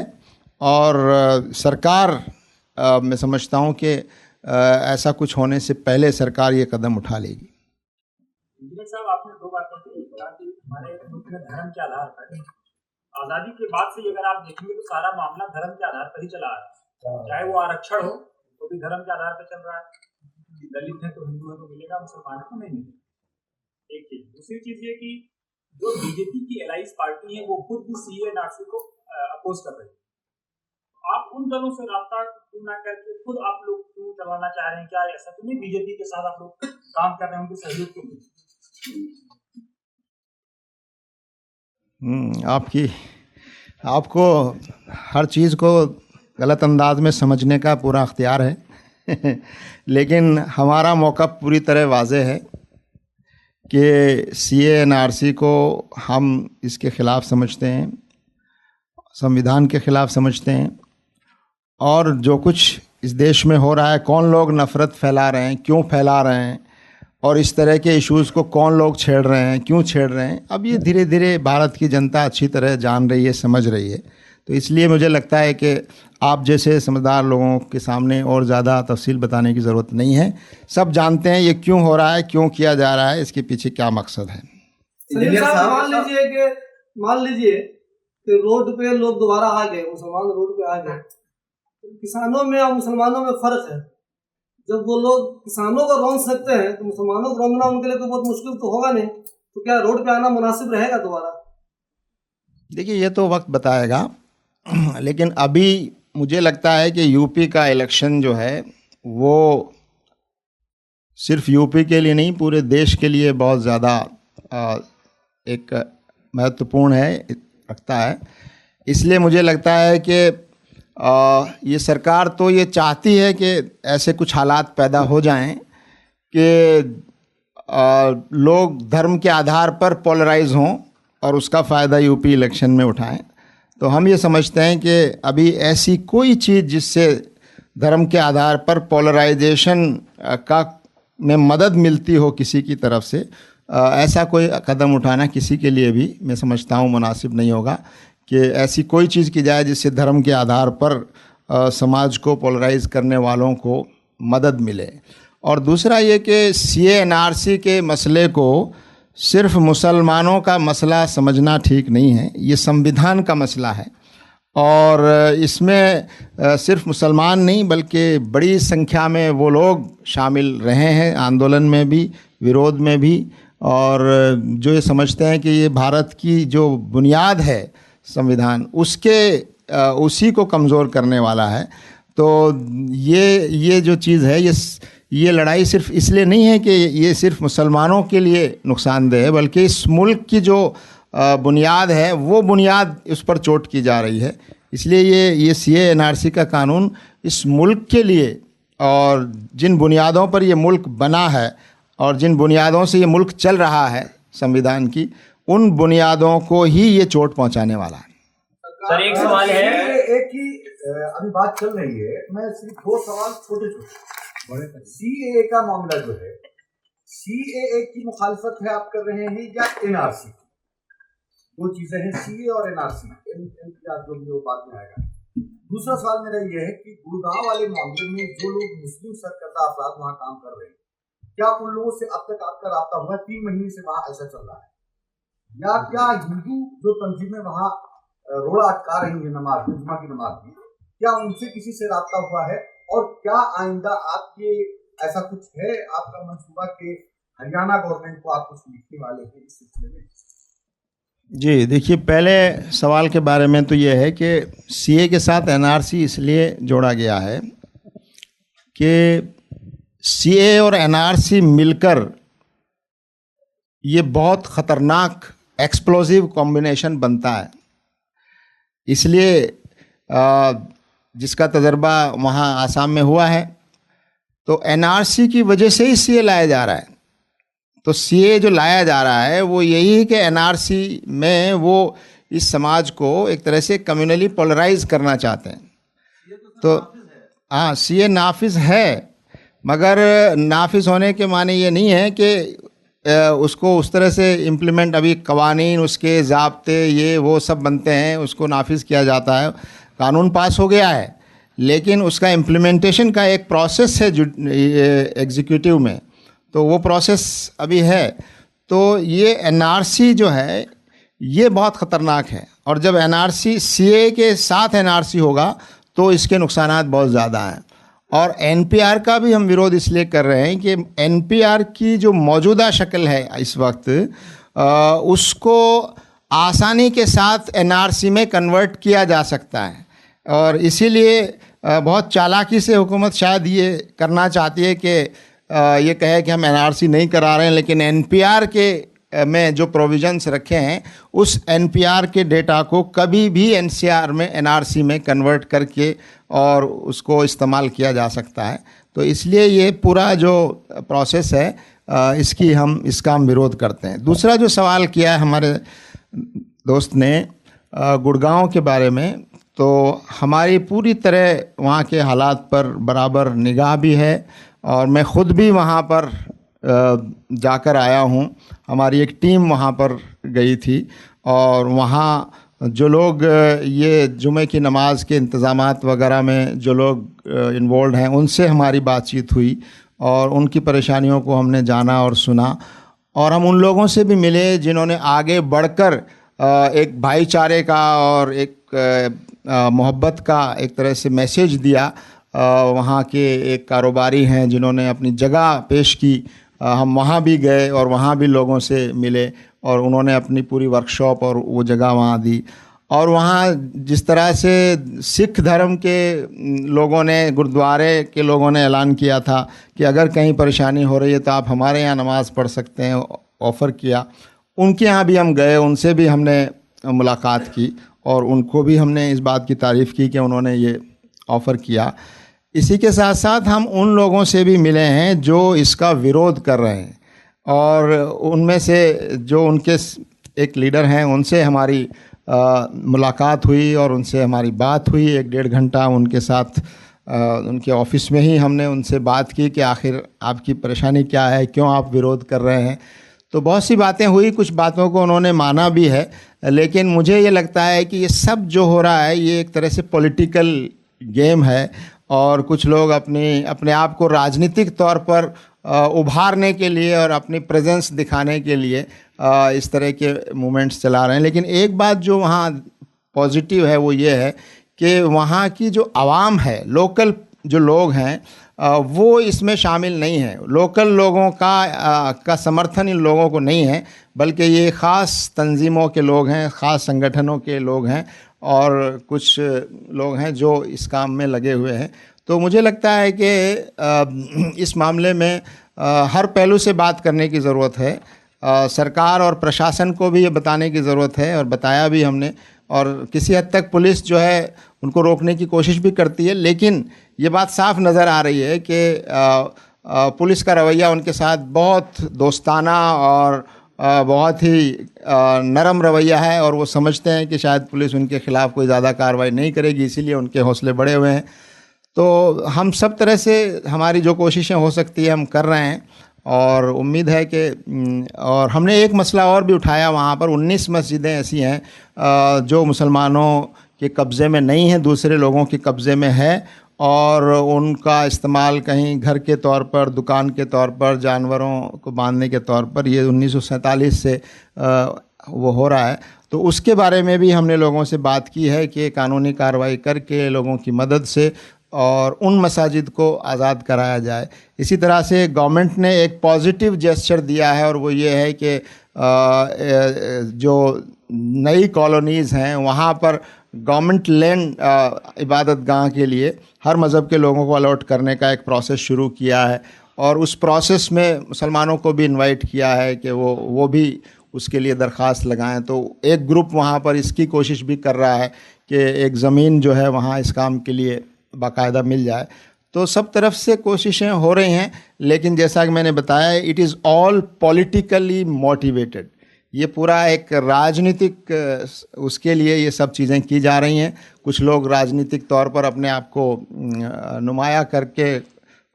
A: और सरकार मैं समझता हूँ कि ऐसा कुछ होने से पहले सरकार ये कदम उठा लेगी।
D: इंजीनियर साहब, आपने दो बातें की, कहा कि हमारे मुल्क में धर्म के आधार पर आज़ादी के बाद से अगर आप देखेंगे तो सारा मामला धर्म के आधार पर ही चला आ रहा है। चाहे वो आरक्षण हो तो भी धर्म के आधार पर चल रहा है, दलित है तो हिंदू है तो मिलेगा, मुसलमान है तो नहीं मिलेगा। एक चीज। दूसरी चीज ये कि जो बीजेपी की एलाइज पार्टी है वो खुद भी सीए एनआरसी को अपोज कर रही है। आप उन दलों से राब्ता क्यों ना करके खुद आप लोग क्यों चलाना चाह रहे हैं? क्या ऐसा तो नहीं बीजेपी के साथ आप लोग काम कर रहे हैं, उनके सहयोग क्यों?
A: आपको हर चीज़ को गलत अंदाज में समझने का पूरा अख्तियार है लेकिन हमारा मौका पूरी तरह वाज़ेह है कि CA-NRC को हम इसके ख़िलाफ़ समझते हैं, संविधान के ख़िलाफ़ समझते हैं, और जो कुछ इस देश में हो रहा है, कौन लोग नफ़रत फैला रहे हैं, क्यों फैला रहे हैं, और इस तरह के इश्यूज़ को कौन लोग छेड़ रहे हैं, क्यों छेड़ रहे हैं, अब ये धीरे धीरे भारत की जनता अच्छी तरह जान रही है, समझ रही है। तो इसलिए मुझे लगता है कि आप जैसे समझदार लोगों के सामने और ज़्यादा तफसील बताने की ज़रूरत नहीं है। सब जानते हैं ये क्यों हो रहा है, क्यों किया जा रहा है, इसके पीछे क्या मकसद है।
E: मान लीजिए कि रोड पे लोग दोबारा आ गए, मुसलमान रोड पे आ गए, तो किसानों में और मुसलमानों में फ़र्क है। जब वो लोग किसानों को रौंद सकते हैं तो मुसलमानों को रौंदना उनके लिए तो बहुत मुश्किल तो होगा नहीं, तो क्या रोड पे आना मुनासिब रहेगा दोबारा?
A: देखिए, ये तो वक्त बताएगा, लेकिन अभी मुझे लगता है कि यूपी का इलेक्शन जो है वो सिर्फ यूपी के लिए नहीं, पूरे देश के लिए बहुत ज़्यादा एक महत्वपूर्ण है, रखता है। इसलिए मुझे लगता है कि ये सरकार तो ये चाहती है कि ऐसे कुछ हालात पैदा हो जाएं कि लोग धर्म के आधार पर पोलराइज हों और उसका फ़ायदा यूपी इलेक्शन में उठाएं। तो हम ये समझते हैं कि अभी ऐसी कोई चीज़ जिससे धर्म के आधार पर पोलराइजेशन का में मदद मिलती हो किसी की तरफ से, ऐसा कोई कदम उठाना किसी के लिए भी मैं समझता हूँ मुनासिब नहीं होगा कि ऐसी कोई चीज़ की जाए जिससे धर्म के आधार पर समाज को पोलराइज करने वालों को मदद मिले। और दूसरा ये कि CA-NRC के मसले को सिर्फ मुसलमानों का मसला समझना ठीक नहीं है, ये संविधान का मसला है और इसमें सिर्फ मुसलमान नहीं बल्कि बड़ी संख्या में वो लोग शामिल रहे हैं, आंदोलन में भी, विरोध में भी, और जो ये समझते हैं कि ये भारत की जो बुनियाद है संविधान, उसके उसी को कमज़ोर करने वाला है। तो ये जो चीज़ है, ये लड़ाई सिर्फ इसलिए नहीं है कि ये सिर्फ मुसलमानों के लिए नुकसानदेह है, बल्कि इस मुल्क की जो बुनियाद है वो बुनियाद उस पर चोट की जा रही है। इसलिए ये CA-NRC का कानून इस मुल्क के लिए, और जिन बुनियादों पर ये मुल्क बना है और जिन बुनियादों से ये मुल्क चल रहा है संविधान की, उन बुनियादों को ही ये चोट पहुंचाने वाला है।
D: सर, एक सवाल है,
F: एक ही अभी बात चल रही है, मैं सिर्फ दो सवाल छोटे बड़े। CAA का मामला जो है, CAA की मुखालफत है आप कर रहे हैं या NRC? दो चीजें हैं, CA और NRC, जो भी वो बात में आएगा। दूसरा सवाल मेरा ये है कि गुड़गांव वाले मामले में जो लोग मुस्लिम सरकर्दा अफराद वहाँ काम कर रहे हैं, क्या उन लोगों से अब तक आपका राब्ता हुआ? 3 महीने से वहाँ ऐसा चल रहा है, या क्या हिंदू जो तंजीमें वहाँ रोड़ा अटका रही है नमाज, जुम्मा की नमाज की, क्या उनसे किसी से राब्ता हुआ है? और क्या आइंदा आपके ऐसा कुछ है आपका मंसूबा के हरियाणा गवर्नमेंट को आप कुछ लिखने वाले हैं इस सिलसिले में?
A: जी देखिए, पहले सवाल के बारे में तो ये है कि CA के साथ NRC इसलिए जोड़ा गया है कि CA और NRC मिलकर ये बहुत ख़तरनाक एक्सप्लोसिव कॉम्बिनेशन बनता है। इसलिए जिसका तजर्बा वहाँ आसाम में हुआ है, तो NRC की वजह से ही CA लाया जा रहा है। तो CA जो लाया जा रहा है वो यही है कि NRC में वो इस समाज को एक तरह से कम्युनली पोलराइज करना चाहते हैं। तो हाँ, CA नाफिज है, मगर नाफिज होने के माने ये नहीं है कि उसको उस तरह से इम्प्लीमेंट, अभी कवानीन, उसके ज़ाब्ते, ये वो सब बनते हैं, उसको नाफिज किया जाता है। कानून पास हो गया है, लेकिन उसका इम्प्लीमेंटेशन का एक प्रोसेस है एग्जीक्यूटिव में, तो वो प्रोसेस अभी है। तो ये एनआरसी जो है ये बहुत ख़तरनाक है, और जब एनआरसी सीए के साथ एनआरसी होगा तो इसके नुकसानात बहुत ज़्यादा हैं। और एनपीआर का भी हम विरोध इसलिए कर रहे हैं कि एनपीआर की जो मौजूदा शक्ल है इस वक्त उसको आसानी के साथ एनआरसी में कन्वर्ट किया जा सकता है, और इसीलिए बहुत चालाकी से हुकूमत शायद ये करना चाहती है कि ये कहे कि हम एनआरसी नहीं करा रहे हैं, लेकिन एनपीआर के में जो प्रोविजंस रखे हैं उस एनपीआर के डेटा को कभी भी एनसीआर में एनआरसी में कन्वर्ट करके और उसको इस्तेमाल किया जा सकता है। तो इसलिए ये पूरा जो प्रोसेस है इसका हम विरोध करते हैं। दूसरा जो सवाल किया है हमारे दोस्त ने गुड़गांव के बारे में, तो हमारी पूरी तरह वहाँ के हालात पर बराबर निगाह भी है, और मैं ख़ुद भी वहाँ पर जाकर आया हूँ। हमारी एक टीम वहाँ पर गई थी, और वहाँ जो लोग ये जुमे की नमाज के इंतज़ामात वगैरह में जो लोग इन्वॉल्व हैं उनसे हमारी बातचीत हुई, और उनकी परेशानियों को हमने जाना और सुना। और हम उन लोगों से भी मिले जिन्होंने आगे बढ़कर एक भाईचारे का और एक मोहब्बत का एक तरह से मैसेज दिया। वहाँ के एक कारोबारी हैं जिन्होंने अपनी जगह पेश की, हम वहाँ भी गए और वहाँ भी लोगों से मिले, और उन्होंने अपनी पूरी वर्कशॉप और वो जगह वहाँ दी। और वहाँ जिस तरह से सिख धर्म के लोगों ने, गुरुद्वारे के लोगों ने ऐलान किया था कि अगर कहीं परेशानी हो रही है तो आप हमारे यहाँ नमाज़ पढ़ सकते हैं, ऑफ़र किया। उनके यहाँ भी हम गए, उनसे भी हमने मुलाकात की, और उनको भी हमने इस बात की तारीफ़ की कि उन्होंने ये ऑफ़र किया। इसी के साथ साथ हम उन लोगों से भी मिले हैं जो इसका विरोध कर रहे हैं, और उनमें से जो उनके एक लीडर हैं उनसे हमारी मुलाकात हुई और उनसे हमारी बात हुई। 1-1.5 घंटा उनके साथ उनके ऑफिस में ही हमने उनसे बात की कि आखिर आपकी परेशानी क्या है, क्यों आप विरोध कर रहे हैं। तो बहुत सी बातें हुई, कुछ बातों को उन्होंने माना भी है, लेकिन मुझे ये लगता है कि ये सब जो हो रहा है ये एक तरह से पॉलिटिकल गेम है, और कुछ लोग अपने आप को राजनीतिक तौर पर उभारने के लिए और अपनी प्रेजेंस दिखाने के लिए इस तरह के मूवमेंट्स चला रहे हैं। लेकिन एक बात जो वहाँ पॉजिटिव है वो ये है कि वहाँ की जो आवाम है, लोकल जो लोग हैं वो इसमें शामिल नहीं है। लोकल लोगों का समर्थन इन लोगों को नहीं है, बल्कि ये ख़ास तंजीमों के लोग हैं, ख़ास संगठनों के लोग हैं, और कुछ लोग हैं जो इस काम में लगे हुए हैं। तो मुझे लगता है कि इस मामले में हर पहलू से बात करने की ज़रूरत है। सरकार और प्रशासन को भी ये बताने की ज़रूरत है, और बताया भी हमने, और किसी हद तक पुलिस जो है उनको रोकने की कोशिश भी करती है। लेकिन ये बात साफ नज़र आ रही है कि पुलिस का रवैया उनके साथ बहुत दोस्ताना और बहुत ही नरम रवैया है, और वो समझते हैं कि शायद पुलिस उनके ख़िलाफ़ कोई ज़्यादा कार्रवाई नहीं करेगी, इसीलिए उनके हौसले बढ़े हुए हैं। तो हम सब तरह से हमारी जो कोशिशें हो सकती है हम कर रहे हैं, और उम्मीद है कि और हमने एक मसला और भी उठाया। वहाँ पर 19 मस्जिदें ऐसी हैं जो मुसलमानों के कब्ज़े में नहीं हैं, दूसरे लोगों के कब्ज़े में है, और उनका इस्तेमाल कहीं घर के तौर पर, दुकान के तौर पर, जानवरों को बांधने के तौर पर, ये 1947 से वो हो रहा है। तो उसके बारे में भी हमने लोगों से बात की है कि कानूनी कार्रवाई करके लोगों की मदद से और उन मसाजिद को आज़ाद कराया जाए। इसी तरह से गवर्नमेंट ने एक पॉजिटिव जेस्चर दिया है, और वो ये है कि जो नई कॉलोनीज़ हैं वहाँ पर गवर्नमेंट लैंड इबादत गाह के लिए हर मज़हब के लोगों को अलॉट करने का एक प्रोसेस शुरू किया है, और उस प्रोसेस में मुसलमानों को भी इनवाइट किया है कि वो भी उसके लिए दरख्वास्त लगाएं। तो एक ग्रुप वहाँ पर इसकी कोशिश भी कर रहा है कि एक ज़मीन जो है वहाँ इस काम के लिए बाकायदा मिल जाए। तो सब तरफ से कोशिशें हो रही हैं, लेकिन जैसा कि मैंने बताया, it is all politically motivated. ये पूरा एक राजनीतिक उसके लिए ये सब चीज़ें की जा रही हैं। कुछ लोग राजनीतिक तौर पर अपने आप को नुमाया करके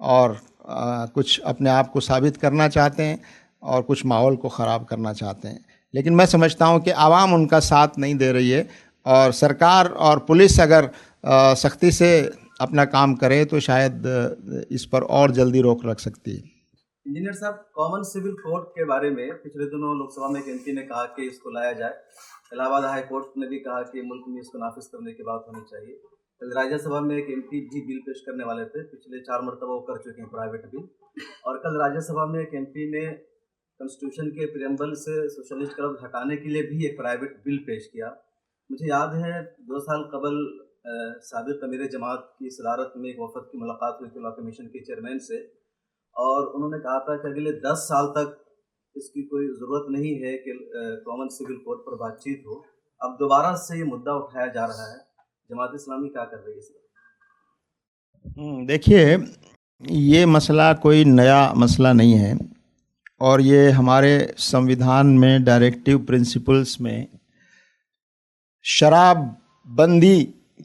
A: और कुछ अपने आप को साबित करना चाहते हैं, और कुछ माहौल को ख़राब करना चाहते हैं। लेकिन मैं समझता हूँ कि आवाम उनका साथ नहीं दे रही है, और सरकार और पुलिस अगर सख्ती से अपना काम करे तो शायद इस पर और जल्दी रोक रख सकती है।
G: इंजीनियर साहब, कॉमन सिविल कोड के बारे में पिछले दिनों लोकसभा में एक एमपी ने कहा कि इसको लाया जाए। इलाहाबाद हाई कोर्ट ने भी कहा कि मुल्क में इसको नाफिज करने की बात होनी चाहिए। कल राज्यसभा में एक एमपी भी बिल पेश करने वाले थे, पिछले 4 मरतबा वो कर चुके हैं प्राइवेट बिल। और कल राज्यसभा में एक एमपी ने कॉन्स्टिट्यूशन के प्रियम्बल से सोशलिस्ट क्लब हटाने के लिए भी एक प्राइवेट बिल पेश किया। मुझे याद है 2 साल कबल साबिक अमीर जमात की सदारत में एक वफद की मुलाकात हुई थी लॉ कमीशन के चेयरमैन से, और उन्होंने कहा था कि अगले 10 साल तक इसकी कोई ज़रूरत नहीं है कि कॉमन सिविल कोड पर बातचीत हो। अब दोबारा से ये मुद्दा उठाया जा रहा है, जमात इस्लामी क्या कर रही है इसमें?
A: देखिए, ये मसला कोई नया मसला नहीं है, और ये हमारे संविधान में डायरेक्टिव प्रिंसिपल्स में शराब बंदी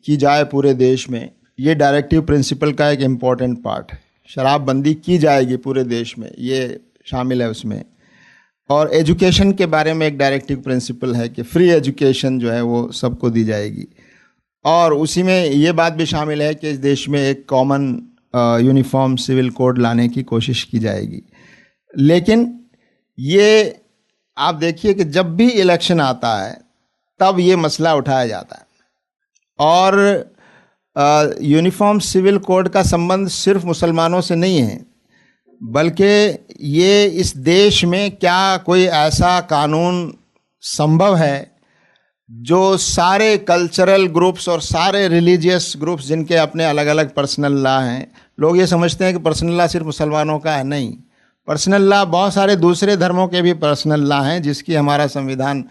A: की जाए पूरे देश में, ये डायरेक्टिव प्रिंसिपल का एक इम्पॉर्टेंट पार्ट है। शराब बंदी की जाएगी पूरे देश में, ये शामिल है उसमें। और एजुकेशन के बारे में एक डायरेक्टिव प्रिंसिपल है कि फ्री एजुकेशन जो है वो सबको दी जाएगी, और उसी में ये बात भी शामिल है कि इस देश में एक कॉमन यूनिफॉर्म सिविल कोड लाने की कोशिश की जाएगी। लेकिन ये आप देखिए कि जब भी इलेक्शन आता है तब ये मसला उठाया जाता है, और यूनिफॉर्म सिविल कोड का संबंध सिर्फ मुसलमानों से नहीं है, बल्कि ये इस देश में क्या कोई ऐसा कानून संभव है जो सारे कल्चरल ग्रुप्स और सारे रिलीजियस ग्रुप्स जिनके अपने अलग अलग पर्सनल लॉ हैं, लोग ये समझते हैं कि पर्सनल लॉ सिर्फ मुसलमानों का है। नहीं, पर्सनल लॉ बहुत सारे दूसरे धर्मों के भी पर्सनल लॉ हैं जिसकी हमारा संविधान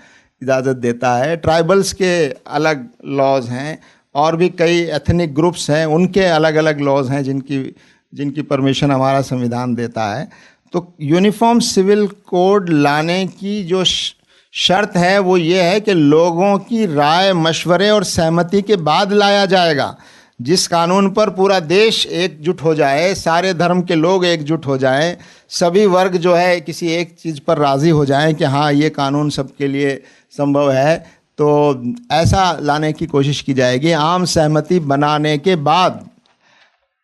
A: इजाज़त देता है। ट्राइबल्स के अलग लॉज हैं, और भी कई एथनिक ग्रुप्स हैं, उनके अलग अलग लॉज हैं जिनकी परमिशन हमारा संविधान देता है। तो यूनिफॉर्म सिविल कोड लाने की जो शर्त है वो ये है कि लोगों की राय, मशवरे और सहमति के बाद लाया जाएगा। जिस कानून पर पूरा देश एकजुट हो जाए, सारे धर्म के लोग एकजुट हो जाएं, सभी वर्ग जो है किसी एक चीज़ पर राज़ी हो जाएं कि हाँ ये कानून सबके लिए संभव है, तो ऐसा लाने की कोशिश की जाएगी आम सहमति बनाने के बाद।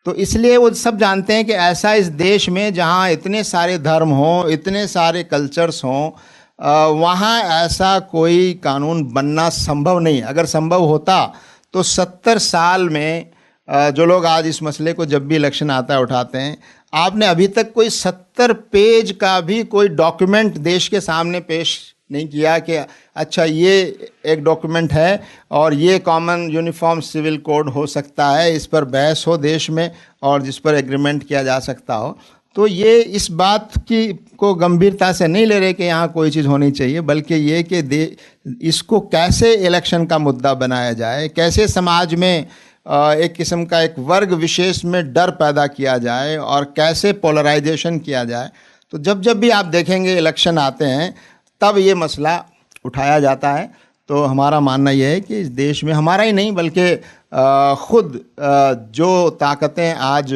A: तो इसलिए वो सब जानते हैं कि ऐसा इस देश में जहाँ इतने सारे धर्म हों, इतने सारे कल्चर्स हों, वहाँ ऐसा कोई कानून बनना संभव नहीं। अगर संभव होता तो 70 साल में जो लोग आज इस मसले को जब भी इलेक्शन आता है उठाते हैं, आपने अभी तक कोई 70 पेज का भी कोई डॉक्यूमेंट देश के सामने पेश नहीं किया कि अच्छा ये एक डॉक्यूमेंट है और ये कॉमन यूनिफॉर्म सिविल कोड हो सकता है, इस पर बहस हो देश में और जिस पर एग्रीमेंट किया जा सकता हो। तो ये इस बात की को गंभीरता से नहीं ले रहे कि यहाँ कोई चीज़ होनी चाहिए, बल्कि ये कि इसको कैसे इलेक्शन का मुद्दा बनाया जाए, कैसे समाज में एक किस्म का एक वर्ग विशेष में डर पैदा किया जाए और कैसे पोलराइजेशन किया जाए। तो जब जब भी आप देखेंगे इलेक्शन आते हैं तब ये मसला उठाया जाता है। तो हमारा मानना यह है कि इस देश में हमारा ही नहीं बल्कि ख़ुद जो ताकतें आज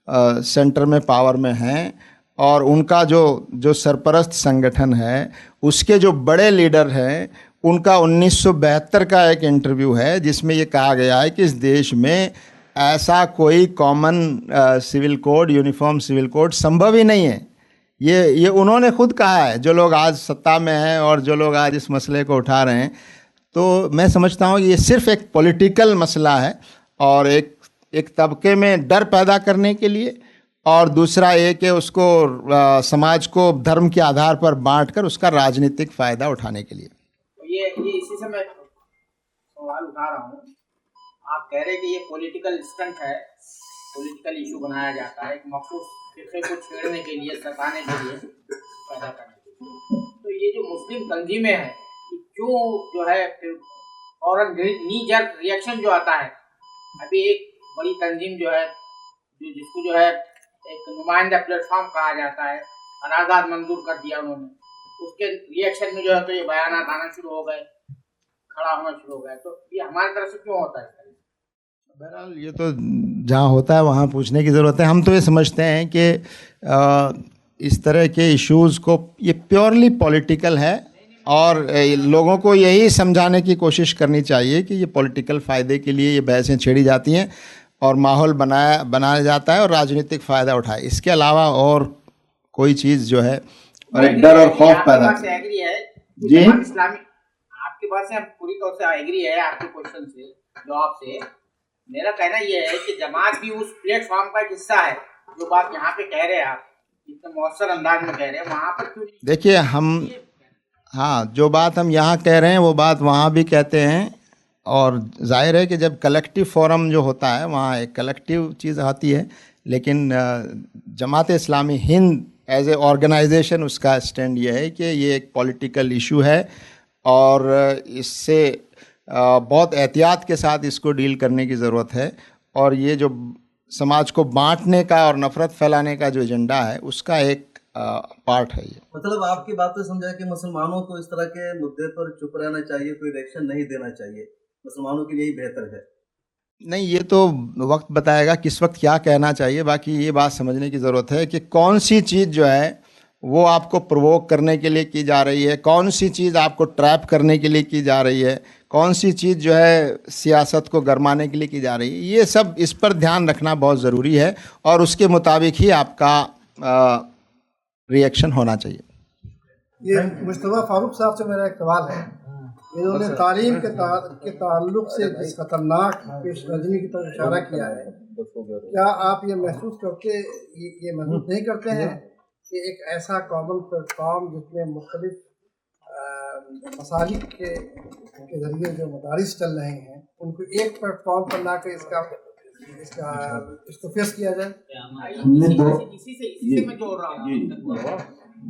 A: सेंटर में पावर में हैं और उनका जो सरपरस्त संगठन है उसके जो बड़े लीडर हैं, उनका 1972 का एक इंटरव्यू है जिसमें ये कहा गया है कि इस देश में ऐसा कोई common civil code, uniform civil code संभव ही नहीं है। ये उन्होंने खुद कहा है, जो लोग आज सत्ता में हैं और जो लोग आज इस मसले को उठा रहे हैं। तो मैं समझता हूँ कि ये सिर्फ एक पॉलिटिकल मसला है और एक तबके में डर पैदा करने के लिए, और दूसरा ये कि उसको समाज को धर्म के आधार पर बांटकर उसका राजनीतिक फ़ायदा उठाने के लिए।
C: ये इसी से मैं सवाल उठा रहा हूँ। आप कह रहे हैं कि ये पॉलिटिकल स्टंट है, पॉलिटिकल इशू बनाया जाता है एक मखसूस फिरके को छेड़ने के लिए, सताने के लिए, पैदा करने के लिए। तो ये जो मुस्लिम तंजीमें हैं, क्यों जो है फिर फौरन नी जर्क रिएक्शन जो आता है। अभी एक बड़ी तंजीम जो है जिसको जो है एक नुमाइंदा प्लेटफॉर्म कहा जाता है, अनाजाद मंजूर कर दिया उन्होंने, उसके रिएक्शन में जो है तो ये बयानात आना शुरू हो गए, खड़ा होना शुरू हो गया। तो ये हमारी तरफ से क्यों होता है?
A: बहरहाल ये तो जहाँ होता है वहाँ पूछने की ज़रूरत है। हम तो ये समझते हैं कि इस तरह के इश्यूज़ को ये प्योरली पॉलिटिकल है और लोगों को यही समझाने की कोशिश करनी चाहिए कि ये पॉलिटिकल फ़ायदे के लिए ये बहसें छेड़ी जाती हैं। और माहौल बनाया जाता है और राजनीतिक फ़ायदा उठाए। इसके अलावा और कोई चीज़ जो है और एक डर और खौफ पैदा
H: एग्री है
A: जी।
H: जमात इस्लामी आपकी बात से हम पूरी तौर से एग्री है, आपके क्वेश्चन से जवाब से। मेरा कहना यह है कि जमात भी उस प्लेटफॉर्म का एक हिस्सा है। जो बात यहाँ पे कह रहे हैं आप इतने मौसर अंदाज में कह रहे हैं, वहाँ पर क्यों नहीं?
A: देखिए हम हाँ, जो बात हम यहाँ कह रहे हैं वो बात वहाँ भी कहते हैं, और जाहिर है कि जब कलेक्टिव फोरम जो होता है वहाँ एक कलेक्टिव चीज़ आती है। लेकिन Jamaat Islami Hind as a organisation उसका स्टैंड ये है कि ये एक पॉलिटिकल इशू है और इससे बहुत एहतियात के साथ इसको डील करने की ज़रूरत है। और ये जो समाज को बांटने का और नफ़रत फैलाने का जो एजेंडा है उसका एक पार्ट है ये।
G: मतलब आपकी बात तो समझा कि मुसलमानों को इस तरह के मुद्दे पर चुप रहना चाहिए, कोई रिएक्शन नहीं देना चाहिए, मुसलमानों के लिए ही बेहतर है।
A: नहीं, ये तो वक्त बताएगा किस वक्त क्या कहना चाहिए। बाकी ये बात समझने की ज़रूरत है कि कौन सी चीज़ जो है वो आपको प्रोवोक करने के लिए की जा रही है, कौन सी चीज़ आपको ट्रैप करने के लिए की जा रही है, कौन सी चीज़ जो है सियासत को गरमाने के लिए की जा रही है। ये सब इस पर ध्यान रखना बहुत ज़रूरी है और उसके मुताबिक ही आपका रिएक्शन होना चाहिए।
I: ये मुस्तफा फारूक साहब से मेरा एक सवाल है। इन्होंने तालीम के ताल्लुक से जिस खतरनाक पेशकदमी की तरफ इशारा किया है, क्या आप ये महसूस नहीं करते हैं कि एक ऐसा कॉमन प्लेटफॉर्म जिसमें मुख्तलिफ मसालिक के ज़रिए जो मदारिस चल रहे हैं उनको एक प्लेटफॉर्म पर ला कर इसको फेस किया जाए?
H: इसी से मैं जोड़ रहा हूँ।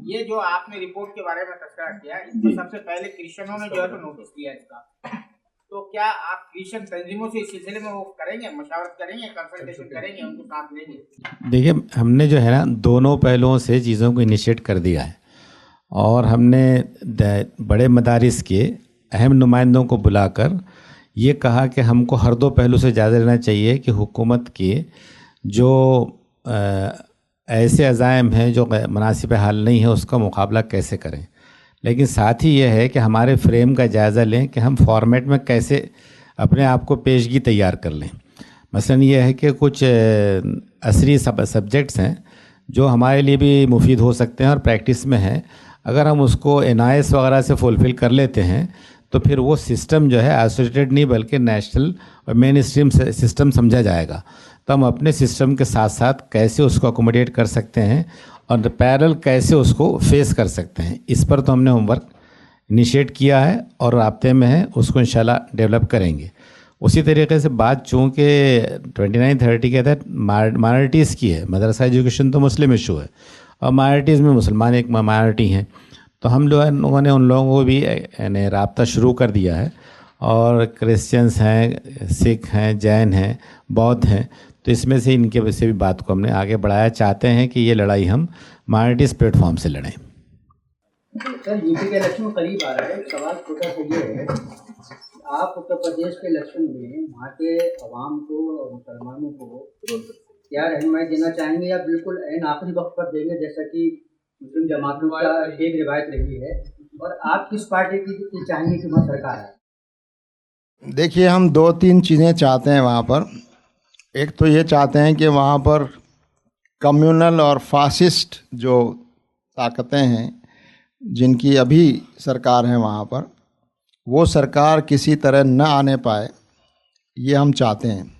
H: ये जो आपने रिपोर्ट के बारे में तस्करा किया, इसको सबसे पहले क्रिश्चियनों ने जो है तो नोटिस किया इसका। तो क्या आप क्रिश्चियन तंजीमों से इस सिलसिले में वो करेंगे, मशावरत करेंगे, कंसल्टेशन करेंगे, उनको साथ लेंगे?
B: देखिए, हमने जो है ना दोनों पहलुओं से चीज़ों को इनिशिएट कर दिया है और हमने बड़े मदारिस के अहम नुमाइंदों को बुलाकर ये कहा कि हमको हर दो पहलू से जायज़ा लेना चाहिए कि हुकूमत के जो ऐसे अज़ाइम हैं जो मुनासिब हाल नहीं है उसका मुकाबला कैसे करें। लेकिन साथ ही यह है कि हमारे फ्रेम का जायज़ा लें कि हम फॉर्मेट में कैसे अपने आप को पेशगी तैयार कर लें। मसलन ये है कि कुछ असरी सब्जेक्ट्स हैं जो हमारे लिए भी मुफीद हो सकते हैं और प्रैक्टिस में हैं। अगर हम उसको NIS वगैरह से फुलफ़िल कर लेते हैं तो फिर वो सिस्टम जो है आइसोलेटेड नहीं बल्कि नेशनल और मेन स्ट्रीम सिस्टम समझा जाएगा। तो हम अपने सिस्टम के साथ साथ कैसे उसको अकोमोडेट कर सकते हैं और पैरेलल कैसे उसको फेस कर सकते हैं, इस पर तो हमने होमवर्क इनिशिएट किया है और राब्ते में है, उसको इंशाल्लाह डेवलप करेंगे। उसी तरीके से बात चूँकि 2930 के तहत माइनॉरिटीज़ की है, मदरसा एजुकेशन तो मुस्लिम इशू है और माइनॉरिटीज़ में मुसलमान एक माइनॉरिटी हैं, तो हम लोगों ने उन लोगों को भी यानी राब्ता शुरू कर दिया है। और क्रिश्चियंस हैं, सिख हैं, जैन हैं, बौद्ध हैं, तो इसमें से इनके वजह से भी बात को हमने आगे बढ़ाया। चाहते हैं कि ये लड़ाई हम माइनॉरिटीज़ प्लेटफॉर्म से लड़ें।
C: सर, यूपी के इलेक्शन करीब आ रहा है, सवाल छोटा सा ये है, आप उत्तर प्रदेश के इलेक्शन में वहाँ के अवाम को और मुसलमानों को क्या रहनुमाई देना चाहेंगे या बिल्कुल एन आखिरी वक्त पर देंगे जैसा कि मुस्लिम जमातों का एक रिवायत रही है, और आप किस पार्टी की चाहेंगे कि वहाँ सरकार है?
A: देखिए, हम 2-3 चीज़ें चाहते हैं वहाँ पर। एक तो ये चाहते हैं कि वहाँ पर कम्युनल और फासिस्ट जो ताकतें हैं जिनकी अभी सरकार है वहाँ पर, वो सरकार किसी तरह न आने पाए, ये हम चाहते हैं।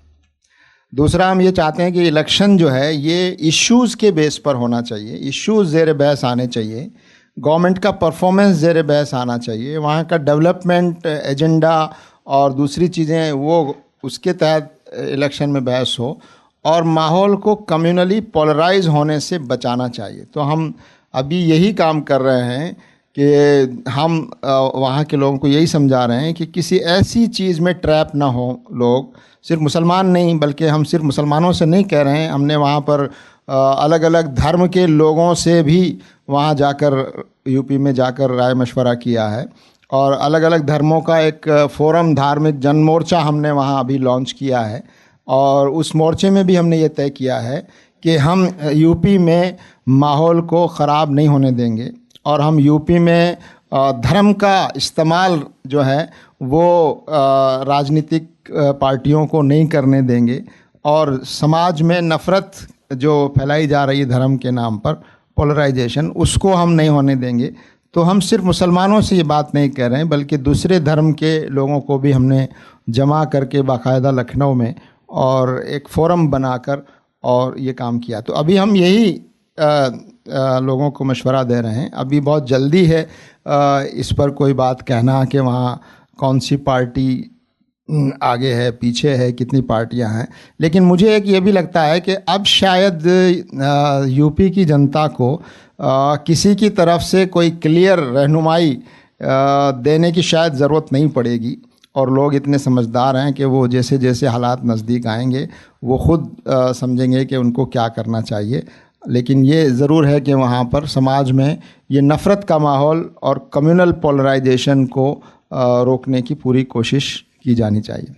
A: दूसरा, हम ये चाहते हैं कि इलेक्शन जो है ये इश्यूज़ के बेस पर होना चाहिए, इश्यूज़ ज़ेर बहस आने चाहिए, गवर्नमेंट का परफॉर्मेंस ज़ेर बहस आना चाहिए, वहाँ का डेवलपमेंट एजेंडा और दूसरी चीज़ें वो उसके तहत इलेक्शन में बहस हो, और माहौल को कम्युनली पोलराइज होने से बचाना चाहिए। तो हम अभी यही काम कर रहे हैं कि हम वहाँ के लोगों को यही समझा रहे हैं कि किसी ऐसी चीज़ में ट्रैप ना हो लोग, सिर्फ मुसलमान नहीं बल्कि हम सिर्फ मुसलमानों से नहीं कह रहे हैं, हमने वहाँ पर अलग अलग धर्म के लोगों से भी वहाँ जाकर यूपी में जाकर राय मशवरा किया है, और अलग अलग धर्मों का एक फोरम धार्मिक जन मोर्चा हमने वहाँ अभी लॉन्च किया है, और उस मोर्चे में भी हमने ये तय किया है कि हम यूपी में माहौल को ख़राब नहीं होने देंगे, और हम यूपी में धर्म का इस्तेमाल जो है वो राजनीतिक पार्टियों को नहीं करने देंगे, और समाज में नफ़रत जो फैलाई जा रही है धर्म के नाम पर, पोलराइजेशन, उसको हम नहीं होने देंगे। तो हम सिर्फ मुसलमानों से ये बात नहीं कह रहे हैं, बल्कि दूसरे धर्म के लोगों को भी हमने जमा करके बाकायदा लखनऊ में और एक फोरम बनाकर और ये काम किया। तो अभी हम यही लोगों को मशवरा दे रहे हैं। अभी बहुत जल्दी है इस पर कोई बात कहना कि वहाँ कौन सी पार्टी आगे है, पीछे है, कितनी पार्टियां हैं। लेकिन मुझे एक ये भी लगता है कि अब शायद यूपी की जनता को किसी की तरफ से कोई क्लियर रहनुमाई देने की शायद ज़रूरत नहीं पड़ेगी, और लोग इतने समझदार हैं कि वो जैसे जैसे हालात नज़दीक आएंगे वो ख़ुद समझेंगे कि उनको क्या करना चाहिए। लेकिन ये ज़रूर है कि वहाँ पर समाज में ये नफ़रत का माहौल और कम्युनल पोलराइजेशन को रोकने की पूरी कोशिश की जानी चाहिए।